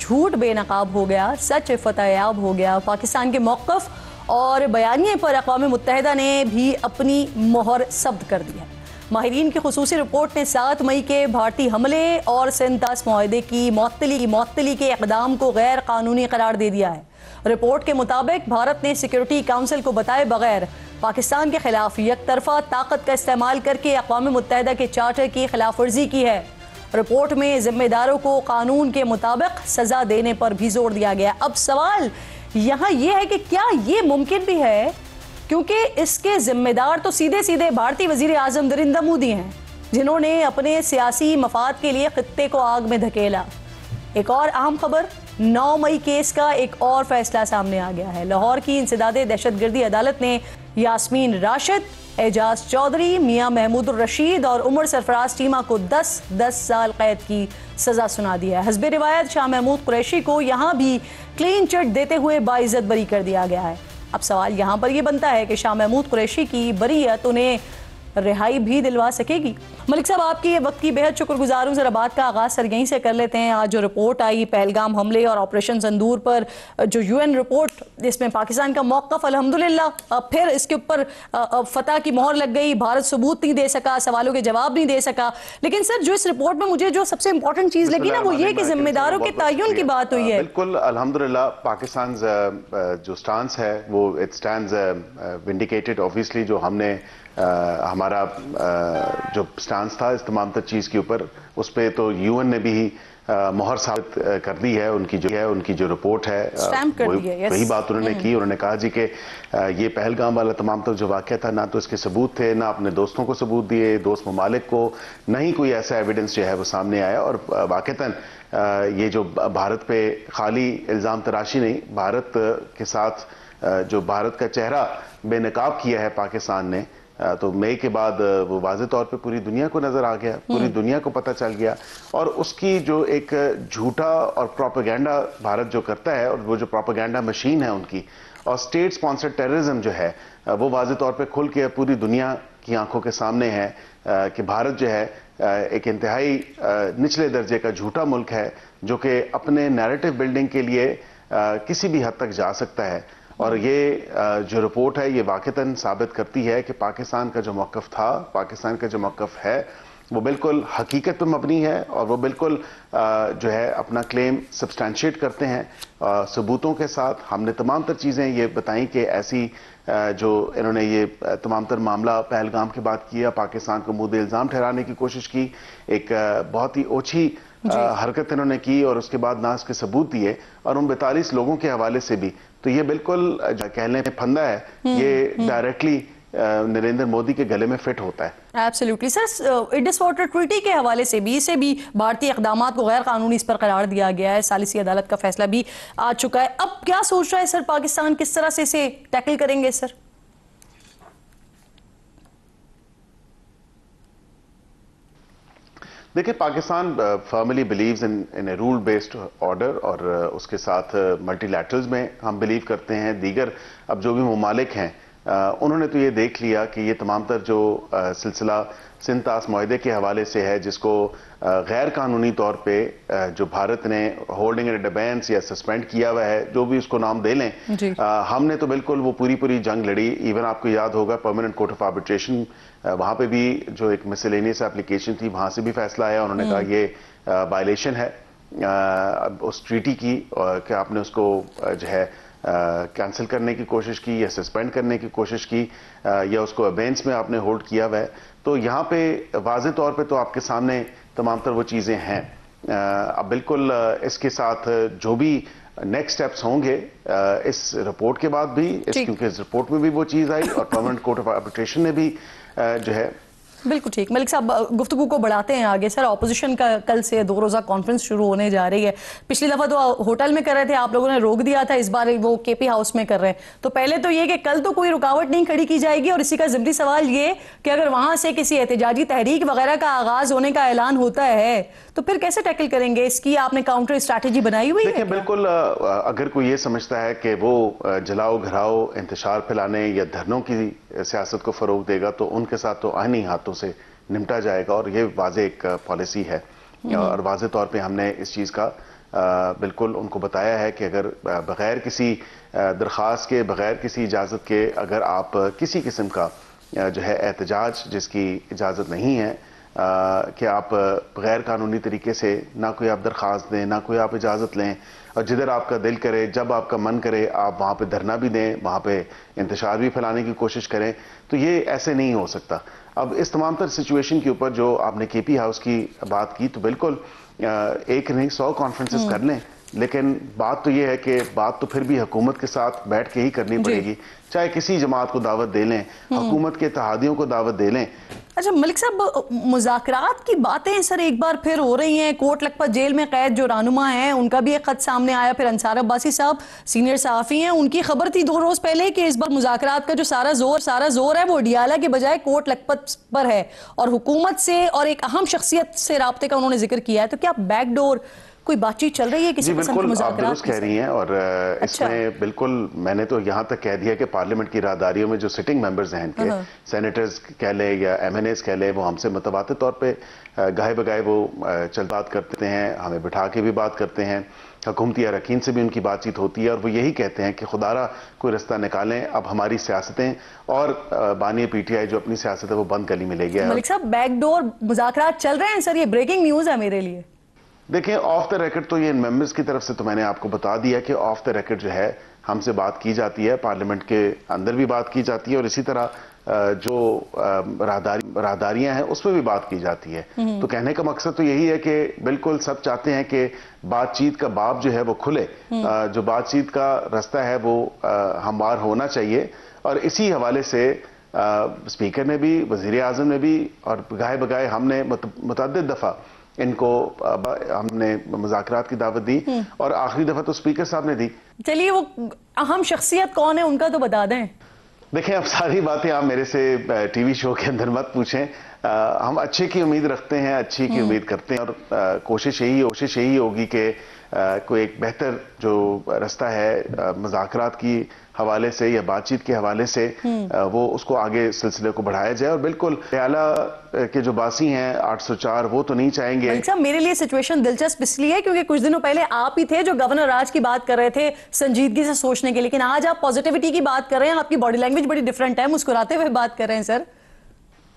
झूठ बेनकाब हो गया, सच फतेयाब हो गया। पाकिस्तान के मौक़िफ़ और बयानिए पर अक़वाम मुत्तहिदा ने भी अपनी मोहर सब्त कर दी है। माहिरीन की खुसूसी रिपोर्ट ने 7 मई के भारतीय हमले और सिंतास मुआहदे की मअतली के इक़दाम को गैर कानूनी करार दे दिया है। रिपोर्ट के मुताबिक भारत ने सिक्योरिटी काउंसिल को बताए बगैर पाकिस्तान के खिलाफ यकतरफा ताकत का इस्तेमाल करके अक़वाम मुत्तहिदा के चार्टर की खिलाफ वर्जी की है। रिपोर्ट में जिम्मेदारों को कानून के मुताबिक सजा देने पर भी जोर दिया गया। अब सवाल यहाँ ये है कि क्या ये मुमकिन भी है, क्योंकि इसके जिम्मेदार तो सीधे सीधे भारतीय वजीर आज़म नरेंद्र मोदी हैं, जिन्होंने अपने सियासी मफाद के लिए खित्ते को आग में धकेला। एक और अहम खबर, 9 मई केस का एक और फैसला सामने आ गया है। लाहौर की इंसदादे दहशतगर्दी अदालत ने यास्मीन राशिद, एजाज चौधरी, मियां महमूद रशीद और उमर सरफराज टीमा को 10 साल कैद की सजा सुना दिया है। हस्बे रिवायत शाह महमूद कुरैशी को यहाँ भी क्लीन चिट देते हुए बाइज्जत बरी कर दिया गया है। अब सवाल यहाँ पर यह बनता है कि शाह महमूद कुरैशी की बरीयत उन्हें रिहाई भी दिलवा सकेगी। मलिक साहब, आपकी वक्त की बेहद शुक्रगुजार हूँ। जरा बात का आगाज़ सर यहीं से कर लेते हैं। आज जो रिपोर्ट आई पहलगाम हमले और ऑपरेशन संदूर पर, जो UN रिपोर्ट, जिसमें पाकिस्तान का मौक़िफ़ अल्हम्दुलिल्लाह फिर इसके ऊपर फतह की मोहर लग गई। भारत सबूत नहीं दे सका, सवालों के जवाब नहीं दे सका। लेकिन सर जो इस रिपोर्ट में मुझे जो सबसे इंपॉर्टेंट चीज़ लगी ना, वो ये कि जिम्मेदारों के तयन की बात हुई है। बिल्कुल, अल्हम्दुलिल्लाह पाकिस्तान जो स्टांस है वो इट स्टैंड्स विंडिकेटेड। ऑब्वियसली जो हमने हमारा जो स्टांस था इस तमाम चीज़ के ऊपर, उस पर तो UN ने भी मोहर साबित कर दी है। उनकी जो रिपोर्ट है वही बात उन्होंने की। उन्होंने कहा जी कि ये पहलगाम वाला तमाम जो वाक़या था, ना तो इसके सबूत थे, ना अपने दोस्तों को सबूत दिए, दोस्त ममालिक को, ना ही कोई ऐसा एविडेंस जो है वो सामने आया। और वाक़तन ये जो भारत पे खाली इल्ज़ाम तराशी नहीं, भारत के साथ जो भारत का चेहरा बेनकाब किया है पाकिस्तान ने, तो मई के बाद वो वाज़े तौर पे पूरी दुनिया को नज़र आ गया, पूरी दुनिया को पता चल गया। और उसकी जो एक झूठा और प्रोपेगेंडा भारत जो करता है, और वो जो प्रोपेगेंडा मशीन है उनकी, और स्टेट स्पॉन्सर्ड टेररिज्म जो है वो वाज़े तौर पे खुल के पूरी दुनिया की आंखों के सामने है कि भारत जो है एक इंतहाई निचले दर्जे का झूठा मुल्क है, जो कि अपने नैरेटिव बिल्डिंग के लिए किसी भी हद तक जा सकता है। और ये जो रिपोर्ट है ये वाक़तन साबित करती है कि पाकिस्तान का जो मौक़िफ़ था, पाकिस्तान का जो मौक़िफ़ है, वो बिल्कुल हकीकत पर मबनी है। और वो बिल्कुल जो है अपना क्लेम सब्सटैंशिएट करते हैं सबूतों के साथ। हमने तमाम तर चीज़ें ये बताई कि ऐसी जो इन्होंने ये तमाम तर मामला पहलगाम की बात किया, पाकिस्तान को मुद्दे इल्ज़ाम ठहराने की कोशिश की, एक बहुत ही ओछी हरकत इन्होंने की, और उसके बाद ना इसके सबूत दिए, और उन 42 लोगों के हवाले से भी। तो ये बिल्कुल कहने में फंदा है, ये डायरेक्टली नरेंद्र मोदी के गले में फिट होता है। Absolutely sir, Indus water treaty के हवाले से भी, इसे भी भारतीय इक़दाम को गैर कानूनी इस पर करार दिया गया है। सालिसी अदालत का फैसला भी आ चुका है। अब क्या सोच रहा है सर पाकिस्तान, किस तरह से इसे टैकल करेंगे सर? देखिए, Pakistan firmly believes in a rule based order, और उसके साथ मल्टीलैटरल्स में हम बिलीव करते हैं। दीगर अब जो भी ममालिक हैं उन्होंने तो ये देख लिया कि ये तमाम तर जो सिलसिला सिंतास मुआहदे के हवाले से है, जिसको गैर कानूनी तौर पे जो भारत ने होल्डिंग एंड अबेयंस या सस्पेंड किया हुआ है, जो भी उसको नाम दे लें, हमने तो बिल्कुल वो पूरी जंग लड़ी। इवन आपको याद होगा परमानेंट कोर्ट ऑफ आर्बिट्रेशन, वहाँ पे भी जो एक मिसलेनियस एप्लीकेशन थी, वहाँ से भी फैसला आया। उन्होंने कहा ये वायलेशन है उस ट्रीटी की, कि आपने उसको जो है कैंसिल करने की कोशिश की, या सस्पेंड करने की कोशिश की, या उसको अबेंस में आपने होल्ड किया हुआ है। तो यहाँ पे वाज़े तौर पे तो आपके सामने तमाम तर वो चीज़ें हैं। अब बिल्कुल इसके साथ जो भी नेक्स्ट स्टेप्स होंगे इस रिपोर्ट के बाद भी, क्योंकि इस रिपोर्ट में भी वो चीज़ आई, और परमानेंट कोर्ट ऑफ आर्बिट्रेशन ने भी जो है। बिल्कुल ठीक। मलिक साहब, गुफ्तगू को बढ़ाते हैं आगे। सर, ऑपोजिशन का कल से 2 रोज़ा कॉन्फ्रेंस शुरू होने जा रही है। पिछली दफ़ा तो होटल में कर रहे थे, आप लोगों ने रोक दिया था, इस बार वो KP हाउस में कर रहे हैं। तो पहले तो ये कि कल तो कोई रुकावट नहीं खड़ी की जाएगी, और इसी का ज़िमनी सवाल ये कि अगर वहाँ से किसी एहतजाजी तहरीक वगैरह का आगाज़ होने का ऐलान होता है तो फिर कैसे टैकल करेंगे? इसकी आपने काउंटर स्ट्रैटेजी बनाई हुई है? बिल्कुल, अगर कोई ये समझता है कि वो जलाओ घराओ इंतशार फैलाने या धरनों की सियासत को फ़रोग देगा, तो उनके साथ तो आईनी हाथों से निपटा जाएगा। और ये वाज़े एक पॉलिसी है, और वाज़े तौर पे हमने इस चीज़ का बिल्कुल उनको बताया है कि अगर बगैर किसी दरख्वास्त के, बगैर किसी इजाज़त के अगर आप किसी किस्म का जो है एहतजाज जिसकी इजाज़त नहीं है कि आप गैर कानूनी तरीके से ना कोई आप दरख्वास्त दें, ना कोई आप इजाज़त लें, और जिधर आपका दिल करे, जब आपका मन करे, आप वहाँ पे धरना भी दें, वहाँ पे इंतशार भी फैलाने की कोशिश करें, तो ये ऐसे नहीं हो सकता। अब इस तमाम तर सिचुएशन के ऊपर जो आपने केपी हाउस की बात की, तो बिल्कुल एक नहीं 100 कॉन्फ्रेंसेस कर लें, लेकिन बात तो ये है कि बात तो फिर भी हुकूमत के साथ बैठ के ही करनी पड़ेगी। चाहे किसी जमात को दावत दे लें, हुकूमत के इत्तेहादियों को दावत दे लें। अच्छा मलिक साहब, मुज़ाकरात की बातें सर एक बार फिर हो रही हैं। कोट लखपत जेल में कैद जो रहनुमा हैं उनका भी एक खत सामने आया। फिर अंसार अब्बासी साहब सीनियर सहाफ़ी हैं, उनकी खबर थी 2 रोज पहले कि इस बार मुज़ाकरात का जो सारा जोर है वो डियाला के बजाय कोट लखपत पर है, और हुकूमत से और एक अहम शख्सियत से राब्ते का उन्होंने जिक्र किया है। तो क्या बैकडोर कोई बातचीत चल रही है किसी किस्म की मुज़ाकरात? आप दुरुस्त कह रही हैं, और इसमें बिल्कुल मैंने तो यहाँ तक कह दिया कि पार्लियामेंट की राहदारियों में जो सिटिंग मेंबर्स हैं इनके, सेनेटर्स कह ले या MNAs कह ले, वो हमसे मुतवातिर तौर पे गाहे बगाए वो चल बात करते हैं, हमें बिठा के भी बात करते हैं, हुकूमती अरकान से भी उनकी बातचीत होती है, और वो यही कहते हैं कि खुदारा कोई रास्ता निकालें, अब हमारी सियासतें और बानी PTI जो अपनी सियासत है वो बंद गली में ले गया है। मलिक साहब, बैकडोर मुज़ाकरात चल रहे हैं सर, ये ब्रेकिंग न्यूज़ है मेरे लिए। देखिए, ऑफ द रिकॉर्ड तो ये मेंबर्स की तरफ से तो मैंने आपको बता दिया कि ऑफ द रिकॉर्ड जो है हमसे बात की जाती है, पार्लियामेंट के अंदर भी बात की जाती है, और इसी तरह जो राहदारियां हैं उसमें भी बात की जाती है। तो कहने का मकसद तो यही है कि बिल्कुल सब चाहते हैं कि बातचीत का बाब जो है वो खुले, जो बातचीत का रास्ता है वो हमवार होना चाहिए, और इसी हवाले से स्पीकर ने भी, वजीर आजम ने भी, और गाहे बगाए हमने मुतअद्दिद दफा इनको हमने मुज़ाकरात की दावत दी, और आखिरी दफा तो स्पीकर साहब ने दी। चलिए, वो अहम शख्सियत कौन है उनका तो बता दें। देखें, अब सारी बातें आप मेरे से टीवी शो के अंदर मत पूछें। हम अच्छे की उम्मीद रखते हैं, अच्छी की उम्मीद करते हैं, और कोशिश यही होगी कि कोई एक बेहतर जो रास्ता है मुज़ाकरात की हवाले से या बातचीत के हवाले से, वो उसको आगे सिलसिले को बढ़ाया जाए। और बिल्कुल डियाला के जो बासी हैं 804, वो तो नहीं चाहेंगे। साहब, मेरे लिए सिचुएशन दिलचस्प इसलिए है क्योंकि कुछ दिनों पहले आप ही थे जो गवर्नर राज की बात कर रहे थे संजीदगी से सोचने के, लेकिन आज आप पॉजिटिविटी की बात कर रहे हैं। आपकी बॉडी लैंग्वेज बड़ी डिफरेंट है, मुस्कुराते हुए बात कर रहे हैं सर।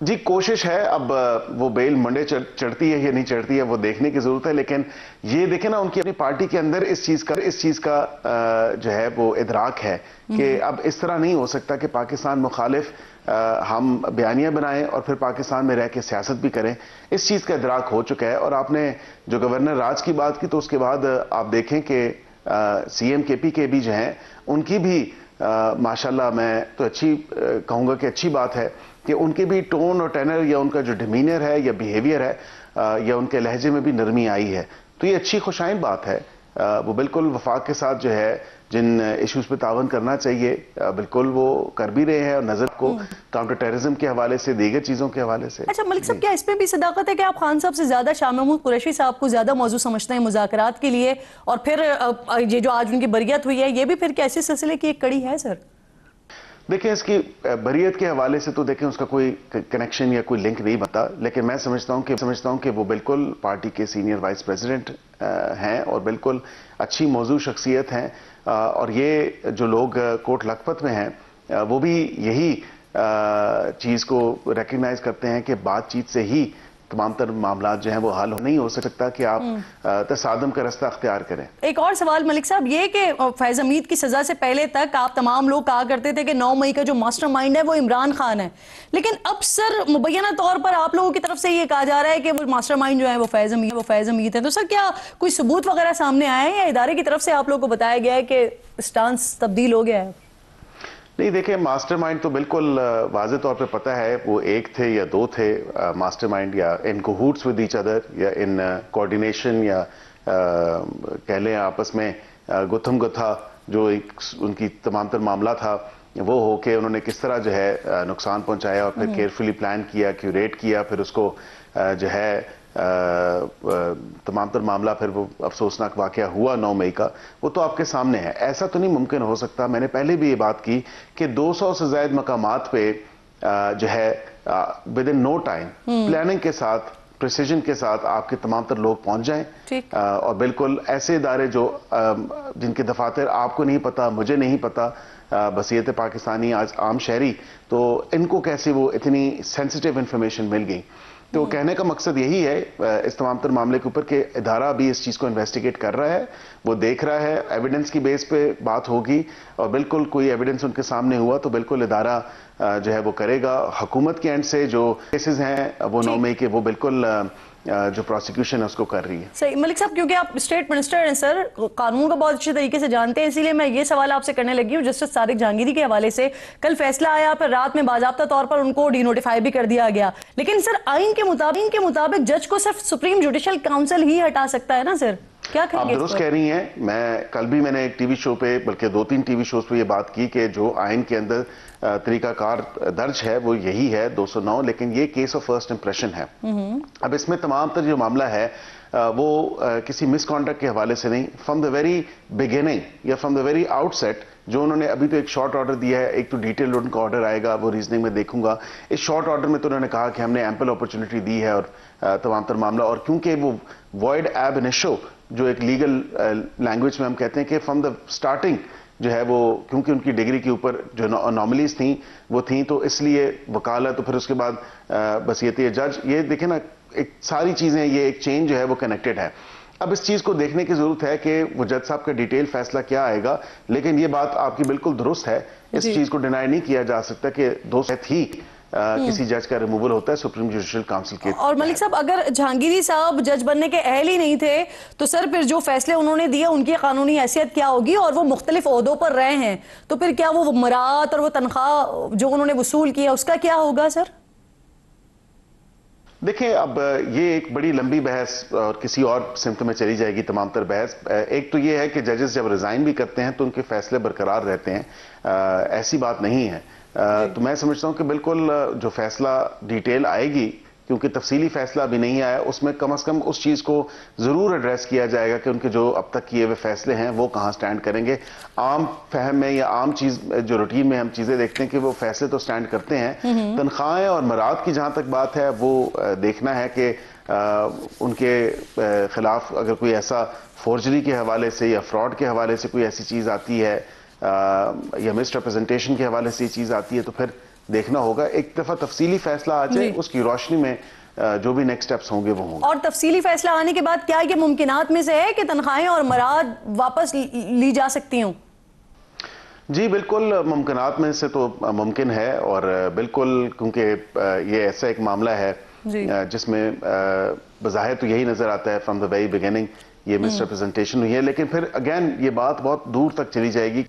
जी, कोशिश है। अब वो बेल मंडे चढ़ती है या नहीं चढ़ती है वो देखने की जरूरत है, लेकिन ये देखें ना, उनकी अपनी पार्टी के अंदर इस चीज का जो है वो इदराक है कि अब इस तरह नहीं हो सकता कि पाकिस्तान मुखालिफ हम बयानियां बनाएं और फिर पाकिस्तान में रह के सियासत भी करें। इस चीज का इदराक हो चुका है। और आपने जो गवर्नर राज की बात की, तो उसके बाद आप देखें कि CM KP के भी जो हैं उनकी भी माशाल्लाह, मैं तो अच्छी कहूंगा कि अच्छी बात है कि उनके भी टोन और टेनर या उनका जो डिमीनियर है या बिहेवियर है या उनके लहजे में भी नरमी आई है, तो ये अच्छी खुशाइन बात है। वो बिल्कुल वफाक के साथ जो है जिन इश्यूज पे तावन करना चाहिए बिल्कुल वो कर भी रहे हैं, और नजर को काउंटर टेररिज्म के हवाले से, दीगर चीजों के हवाले से। अच्छा मलिक साहब, क्या इसमें भी सदाकत है कि आप खान साहब से ज्यादा शाह महमूद कुरैशी साहब को ज्यादा मौजू समझते हैं मुज़ाकरात के लिए, और फिर ये जो आज उनकी बरियत हुई है ये भी फिर कैसे सिलसिले की एक कड़ी है सर? देखें, इसकी बरियत के हवाले से तो देखें उसका कोई कनेक्शन या कोई लिंक नहीं बनता, लेकिन मैं समझता हूं कि वो बिल्कुल पार्टी के सीनियर वाइस प्रेसिडेंट हैं और बिल्कुल अच्छी मौजू शख्सियत हैं। और ये जो लोग कोट लखपत में हैं वो भी यही चीज को रिकग्नाइज करते हैं कि बातचीत से ही तमाम तर मामला जो हैं वो हल नहीं हो सकता कि आप तसादम का रास्ता अख्तियार करें। एक और सवाल मलिक साहब, ये कि फैज हमीद की सजा से पहले तक आप तमाम लोग कहा करते थे कि 9 मई का जो मास्टरमाइंड है वो इमरान खान है, लेकिन अब सर मुबैना तौर पर आप लोगों की तरफ से ये कहा जा रहा है कि वो मास्टरमाइंड जो है वो फैज हमीद है। तो सर क्या कोई सबूत वगैरह सामने आया है या इदारे की तरफ से आप लोगों को बताया गया है कि स्टांस तब्दील हो गया है? नहीं, देखिए, मास्टरमाइंड तो बिल्कुल वाज़े तौर पे पता है, वो एक थे या 2 थे मास्टरमाइंड, या इन कूट्स विद ईच अदर, या इन कोऑर्डिनेशन, या कह लें आपस में गुथम गुथा जो उनकी तमाम तर मामला था वो हो के उन्होंने किस तरह जो है नुकसान पहुंचाया, और फिर केयरफुली प्लान किया, क्यूरेट किया, फिर उसको जो है तमाम तर मामला फिर वो अफसोसनाक वाकया हुआ 9 मई का, वो तो आपके सामने है। ऐसा तो नहीं मुमकिन हो सकता, मैंने पहले भी ये बात की कि 200 से ज्यादा मकामात पे जो है within no time planning के साथ प्रिसीजन के साथ आपके तमाम तर लोग पहुंच जाएं और बिल्कुल ऐसे इदारे जो जिनके दफातर आपको नहीं पता, मुझे नहीं पता, बसीयत पाकिस्तानी आज आम शहरी, तो इनको कैसे वो इतनी सेंसिटिव इंफॉर्मेशन मिल गई। तो कहने का मकसद यही है इस तमाम तर मामले के ऊपर कि इदारा भी इस चीज़ को इन्वेस्टिगेट कर रहा है, वो देख रहा है, एविडेंस की बेस पे बात होगी और बिल्कुल कोई एविडेंस उनके सामने हुआ तो बिल्कुल इदारा जो है वो करेगा। हुकूमत के एंड से जो केसेस हैं वो 9 मई के, वो बिल्कुल जो प्रोसिक्यूशन है उसको कर रही है। सही मलिक साहब, क्योंकि आप स्टेट मिनिस्टर हैं सर, कानून को बहुत अच्छे तरीके से जानते हैं, इसीलिए मैं ये सवाल आपसे करने लगी हूँ। जस्टिस तारिक जहांगीरी के हवाले से कल फैसला आया, फिर रात में बाजाब्ता तौर पर उनको डिनोटिफाई भी कर दिया गया, लेकिन सर आइन के मुताबिक जज को सिर्फ सुप्रीम जुडिशल काउंसिल ही हटा सकता है ना सर, क्या कहेंगे? आप दुरुस्त कह रही हैं। मैंने एक टीवी शो पे, बल्कि 2-3 टीवी शोज पे ये बात की कि जो आइन के अंदर तरीकाकार दर्ज है वो यही है 209, लेकिन ये केस ऑफ फर्स्ट इंप्रेशन है। अब इसमें तमाम तर जो मामला है वो किसी मिसकॉन्डक्ट के हवाले से नहीं, फ्रॉम द वेरी बिगिनिंग या फ्रॉम द वेरी आउटसेट, जो उन्होंने अभी तो एक शॉर्ट ऑर्डर दिया है, एक तो डिटेल उनका ऑर्डर आएगा, वो रीजनिंग में देखूंगा। इस शॉर्ट ऑर्डर में तो उन्होंने कहा कि हमने एम्पल अपॉर्चुनिटी दी है और तमाम तर मामला, और क्योंकि वो वॉइड एब इनिशो जो एक लीगल लैंग्वेज में हम कहते हैं कि फ्रॉम द स्टार्टिंग जो है वो, क्योंकि उनकी डिग्री के ऊपर जो अनॉमलीज थी वो थी, तो इसलिए वकालत, तो फिर उसके बाद बसीयत जज, ये देखें ना एक सारी चीजें, ये एक चेंज जो है वो कनेक्टेड है। अब इस चीज को देखने की जरूरत है कि वो जज साहब का डिटेल फैसला क्या आएगा, लेकिन ये बात आपकी बिल्कुल दुरुस्त है, इस चीज को डिनाई नहीं किया जा सकता कि 2 ही किसी जज का रिमूवल होता है सुप्रीम जुडिशियल काउंसिल के। और मलिक साहब, अगर जहांगीरी साहब जज बनने के अहल ही नहीं थे तो सर फिर जो फैसले उन्होंने दिए उनकी कानूनी हैसियत क्या होगी? और वो मुख्तलिफ ओहदों पर रहे हैं तो फिर क्या वो मरात और वो तनख्वाह जो उन्होंने वसूल किया उसका क्या होगा सर? देखिए, अब ये एक बड़ी लंबी बहस और किसी और सिमत में चली जाएगी तमाम तर बहस। एक तो ये है कि जजेस जब रिजाइन भी करते हैं तो उनके फैसले बरकरार रहते हैं, ऐसी बात नहीं है। तो मैं समझता हूं कि बिल्कुल जो फैसला डिटेल आएगी, क्योंकि तफसीली फैसला अभी नहीं आया, उसमें कम से कम उस चीज को जरूर एड्रेस किया जाएगा कि उनके जो अब तक किए हुए फैसले हैं वो कहां स्टैंड करेंगे। आम फहम में या आम चीज जो रूटीन में हम चीजें देखते हैं कि वो फैसले तो स्टैंड करते हैं, तनख्वाहें और मराद की जहां तक बात है वो देखना है कि उनके खिलाफ अगर कोई ऐसा फोर्जरी के हवाले से या फ्रॉड के हवाले से कोई ऐसी चीज आती है या मिस रिप्रेजेंटेशन के हवाले से ये चीज आती है तो फिर देखना होगा। एक दफा तफसीली फैसला आ जाए, उसकी रोशनी में जो भी नेक्स्ट स्टेप्स होंगे वो होंगे। और तफसीली फैसला आने के बाद क्या ये मुमकिनात में से है कि तनख्वाहें और मराद वापस ली जा सकती हूँ? जी बिल्कुल, मुमकिनात में से तो मुमकिन है, और बिल्कुल क्योंकि ये ऐसा एक मामला है जिसमें बज़ाहिर तो यही नजर आता है फ्रॉम द वेरी बिगिनिंग ये मिस रिप्रेजेंटेशन हुई है, लेकिन फिर अगेन ये बात बहुत दूर तक चली जाएगी।